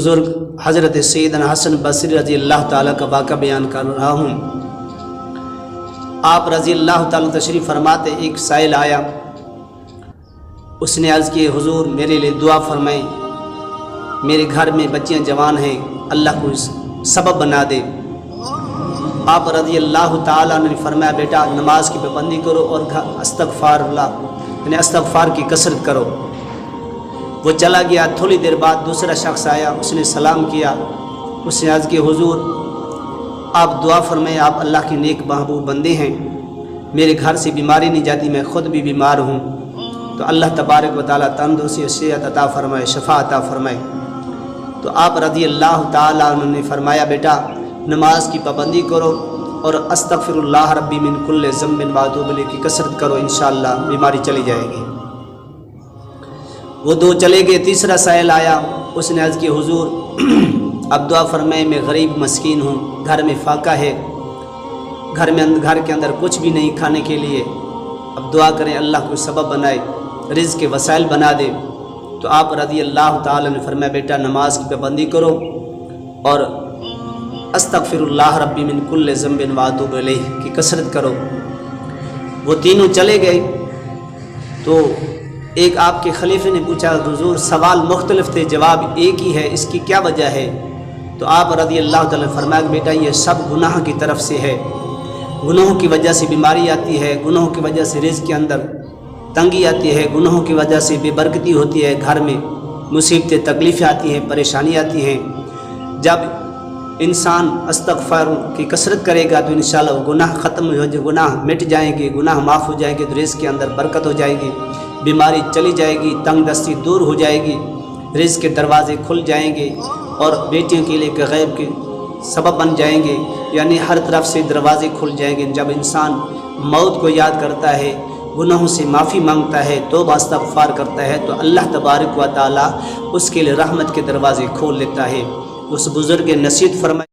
بزرگ حضرت سیدنا حسن بصری رضی اللہ تعالیٰ کا واقعہ بیان کر رہا ہوں۔ آپ رضی اللہ تعالیٰ تشریف فرماتے ایک سائل آیا، اس نے عرض کی حضور میرے لیے دعا فرمائیں، میرے گھر میں بچیاں جوان ہیں، اللہ کو سبب بنا دے۔ آپ رضی اللہ تعالیٰ نے فرمایا بیٹا نماز کی پابندی کرو اور استغفار اللہ یعنی استغفار کی کثرت کرو۔ وہ چلا گیا، تھوڑی دیر بعد دوسرا شخص آیا، اس نے سلام کیا، اس نے عرض کی حضور آپ دعا فرمائیں، آپ اللہ کی نیک محبوب بندے ہیں، میرے گھر سے بیماری نہیں جاتی، میں خود بھی بیمار ہوں، تو اللہ تبارک و تعالیٰ تندرستی صحت عطا فرمائے، شفا عطا فرمائے۔ تو آپ رضی اللہ تعالیٰ عنہ نے فرمایا بیٹا نماز کی پابندی کرو اور استغفر اللہ ربی من کل ذنب واتوب الیہ کی کثرت کرو، انشاءاللہ بیماری چلی جائے گی۔ وہ دو چلے گئے، تیسرا سائل آیا، اس نے عرض کی حضور اب دعا فرمائے، میں غریب مسکین ہوں، گھر میں فاقہ ہے، گھر کے اندر کچھ بھی نہیں کھانے کے لیے، اب دعا کریں اللہ کو سبب بنائے، رزق کے وسائل بنا دے۔ تو آپ رضی اللہ تعالیٰ نے فرمایا بیٹا نماز کی پابندی کرو اور استغفر اللہ ربی من کل ذنب واتوب الیہ کی کثرت کرو۔ وہ تینوں چلے گئے تو ایک آپ کے خلیفے نے پوچھا حضور سوال مختلف تھے، جواب ایک ہی ہے، اس کی کیا وجہ ہے؟ تو آپ رضی اللہ تعالیٰ نے فرمایا بیٹا یہ سب گناہ کی طرف سے ہے، گناہوں کی وجہ سے بیماری آتی ہے، گناہوں کی وجہ سے رزق کے اندر تنگی آتی ہے، گناہوں کی وجہ سے بے برکتی ہوتی ہے، گھر میں مصیبتیں تکلیفیں آتی ہیں، پریشانی آتی ہیں۔ جب انسان استغفار کی کثرت کرے گا تو انشاءاللہ وہ گناہ ختم ہو جائے، گناہ مٹ جائیں گے، گناہ معاف ہو جائیں گے، تو رزق کے اندر برکت ہو جائے گی، بیماری چلی جائے گی، تنگ دستی دور ہو جائے گی، رزق کے دروازے کھل جائیں گے اور بیٹیوں کے لیے غیب کے سبب بن جائیں گے، یعنی ہر طرف سے دروازے کھل جائیں گے۔ جب انسان موت کو یاد کرتا ہے، گناہوں سے معافی مانگتا ہے، توبہ استغفار کرتا ہے، تو اللہ تبارک و تعالیٰ اس کے لیے رحمت کے دروازے کھول لیتا ہے۔ اس بزرگ نصیحت فرمائے